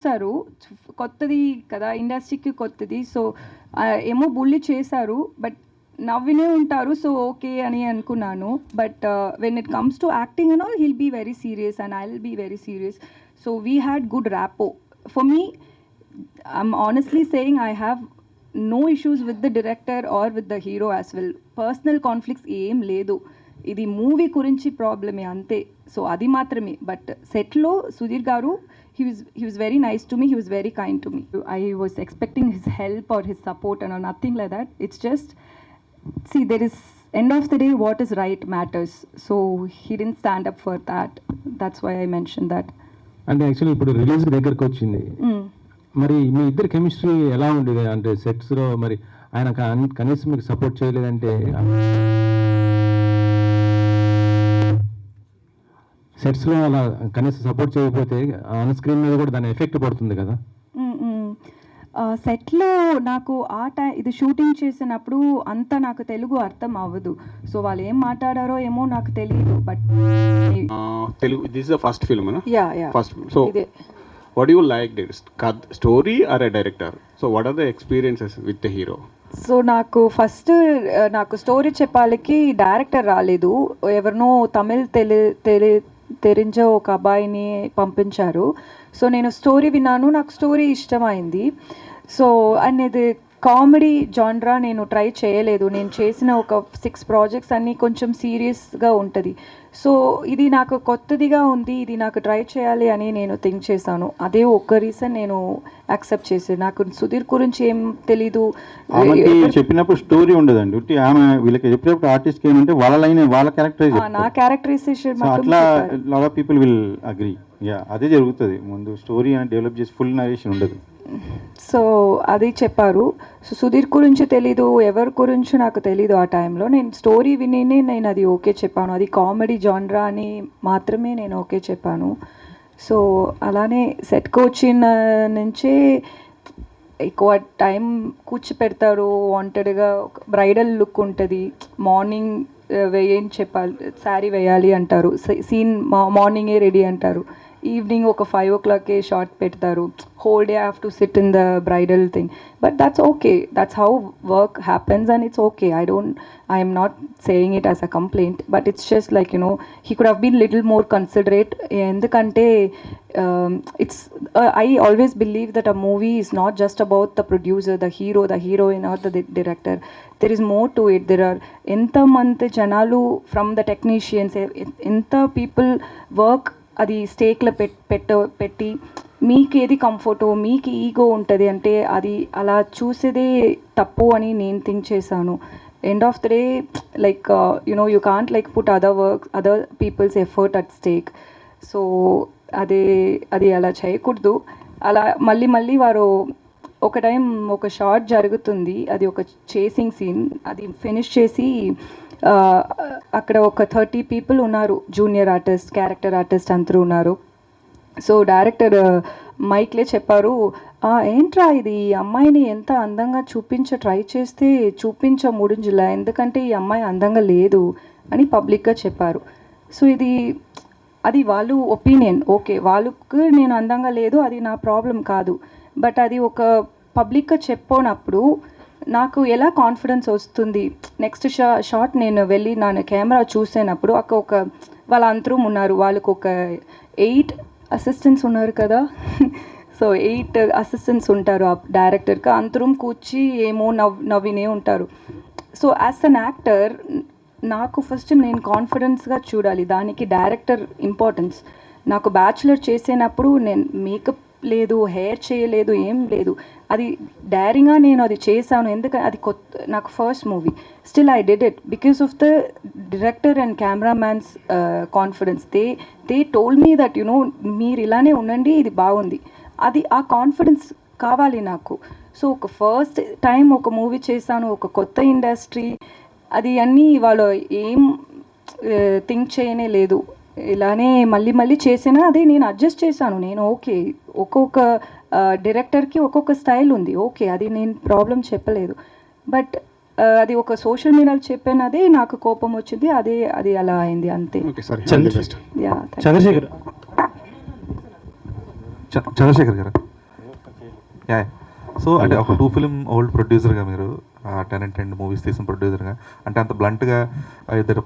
చేశారు. కొత్తది కదా, ఇండస్ట్రీకి కొత్తది. సో ఏమో బుల్లి చేశారు, బట్ నవ్వినే ఉంటారు. సో ఓకే అని అనుకున్నాను. But when it comes to acting and all, he'll be very serious and I will be very serious. So we had good rapport. For me, I'm honestly saying I have no issues with the director or with the hero as well. Personal conflicts ఏం లేదు. ఇది movie గురించి ప్రాబ్లమే అంతే. So అది మాత్రమే. But సెట్లో సుధీర్ గారు, he was very nice to me, he was very kind to me. I was expecting his help or his support and nothing like that. It's just, see, there is, end of the day, what is right matters. So he didn't stand up for that. That's why I mentioned that. అంటే actually ఇప్పుడు release దగ్గరకు వచ్చింది, మరి మీ ఇద్దరు chemistry ఎలా ఉండేది? అంటే సెట్స్లో మరి ఆయన కనీసం మీకు సపోర్ట్ చేయలేదంటే, సెట్స్లో అలా కనీసం సపోర్ట్ చేయకపోతే ఆన్ స్క్రీన్ మీద కూడా దాని ఎఫెక్ట్ పడుతుంది కదా. సెట్లో నాకు ఇది షూటింగ్ చేసినప్పుడు అంతా నాకు తెలుగు అర్థం అవ్వదు. సో వాళ్ళు ఏం మాట్లాడారో ఏమో నాకు తెలియదు. But Telugu, this is the first film. Yeah first. So what do you like, story or a director? So what are the experiences with the hero? So నాకు ఫస్ట్ నాకు స్టోరీ చెప్పాలికి డైరెక్టర్ రాలేదు. ఎవరినో తమిళ్ తెలించే ఒక అబ్బాయిని పంపించారు. సో నేను స్టోరీ విన్నాను, నాకు స్టోరీ ఇష్టమైంది. సో అండ్ ఇది కామెడీ జాన్రా నేను ట్రై చేయలేదు. నేను చేసిన ఒక 6 ప్రాజెక్ట్స్ అన్నీ కొంచెం సీరియస్గా ఉంటుంది. సో ఇది నాకు కొత్తదిగా ఉంది, ఇది నాకు ట్రై చేయాలి అని నేను థింక్ చేశాను. అదే ఒక్క రీజన్ నేను యాక్సెప్ట్ చేశాను. నాకు సుధీర్ గురించి ఏం తెలీదు. చెప్పినప్పుడు స్టోరీ ఉండదండి, ఆమె వీళ్ళకి చెప్పినప్పుడు ఆర్టిస్ట్ ఏమంటే వాళ్ళ లైన్, వాళ్ళ క్యారెక్టరైజేషన్, నా క్యారెక్టరైజేషన్ అట్లా lot of people will agree. అదే జరుగుతుంది. ముందు స్టోరీ అని డెవలప్ చేసి ఫుల్ నరేషన్ ఉండదు. సో అది చెప్పారు. సో సుధీర్ గురించి తెలీదు, ఎవరి గురించి నాకు తెలీదు. ఆ టైంలో నేను స్టోరీ విని నేను అది ఓకే చెప్పాను. అది కామెడీ జాన్రా అని మాత్రమే నేను ఓకే చెప్పాను. సో అలానే సెట్కి వచ్చిన నుంచే ఎక్కువ టైం కూర్చోపెడతారు. వాంటెడ్గా బ్రైడల్ లుక్ ఉంటుంది. మార్నింగ్ ఏం చెప్పాలి, శారీ వేయాలి అంటారు. సీన్ మార్నింగే రెడీ అంటారు. ఈవినింగ్ ఒక 5 o'clock షార్ట్ పెడతారు. whole day I have to sit in the bridal thing. But that's okay. That's how work happens and it's okay. I am not saying it as a complaint, but it's just like, he could have been little more considerate. Endukante it's I always believe that a movie is not just about the producer, the hero, the heroine or the director. There is more to it. There are enta mante janalu from the technicians, enta people work అది స్టేక్లో పెట్టి మీకు ఏది కంఫర్టో, మీకు ego ఉంటుంది అంటే అది అలా చూసేదే తప్పు అని నేను థింక్ చేశాను. End of the day like you can't like put other people's effort at stake. So అది అలా చేయకూడదు. అలా మళ్ళీ వారు ఒక టైం ఒక షార్ట్ జరుగుతుంది, అది ఒక చేసింగ్ సీన్. అది ఫినిష్ చేసి అక్కడ ఒక 30 people ఉన్నారు, జూనియర్ ఆర్టిస్ట్, క్యారెక్టర్ ఆర్టిస్ట్ అందరూ ఉన్నారు. సో డైరెక్టర్ మైక్లే చెప్పారు, ఏంట్రా ఇది, ఈ అమ్మాయిని ఎంత అందంగా ట్రై చేస్తే ముడింజులా, ఎందుకంటే ఈ అమ్మాయి అందంగా లేదు అని పబ్లిక్గా చెప్పారు. సో అది వాళ్ళు ఒపీనియన్. ఓకే, వాళ్ళకు నేను అందంగా లేదు, అది నా ప్రాబ్లం కాదు. బట్ అది ఒక పబ్లిక్గా చెప్పినప్పుడు నాకు ఎలా కాన్ఫిడెన్స్ వస్తుంది? నెక్స్ట్ షాట్ నేను వెళ్ళి నా కెమెరా చూసినప్పుడు ఒక వాళ్ళ అందరూ ఉన్నారు, వాళ్ళకు ఒక 8 అసిస్టెంట్స్ ఉన్నారు కదా. సో 8 అసిస్టెంట్స్ ఉంటారు ఆ డైరెక్టర్కి. అందరూ కూర్చి ఏమో నవ్వినే ఉంటారు. సో యాజ్ అన్ యాక్టర్ నాకు ఫస్ట్ నేను కాన్ఫిడెన్స్గా చూడాలి, దానికి డైరెక్టర్ ఇంపార్టెన్స్. నాకు బ్యాచులర్ చేసేటప్పుడు నేను మేకప్ లేదు, హెయిర్ చేయలేదు, ఏం లేదు. అది డైరింగ్గా నేను అది చేశాను, ఎందుకంటే అది నాకు first movie. Still I did it because of the director and cameramans confidence. They told me that మీరు ఇలానే ఉండండి, ఇది బాగుంది. అది ఆ కాన్ఫిడెన్స్ కావాలి నాకు. సో ఒక ఫస్ట్ టైం ఒక మూవీ చేశాను, ఒక కొత్త ఇండస్ట్రీ, అది అన్నీ వాళ్ళు ఏం థింక్ చేయనే లేదు. ఇలానే మళ్ళీ చేసినా అదే నేను అడ్జస్ట్ చేశాను. నేను ఓకే, ఒక్కొక్క డైరెక్టర్కి ఒక్కొక్క స్టైల్ ఉంది, ఓకే, అది నేను ప్రాబ్లం చెప్పలేదు. బట్ అది ఒక సోషల్ మీడియాలో చెప్పినదే నాకు కోపం వచ్చింది, అది అలా అయింది అంతే. చంద్రశేఖర్ గారు యా. సో అంటే ఒక 2 ఫిల్మ్ ఓల్డ్ ప్రొడ్యూసర్గా మీరు 10 and 10 మూవీస్ తీసిన ప్రొడ్యూసర్గా అంటే అంత బ్లంట్గా ఇద్దరు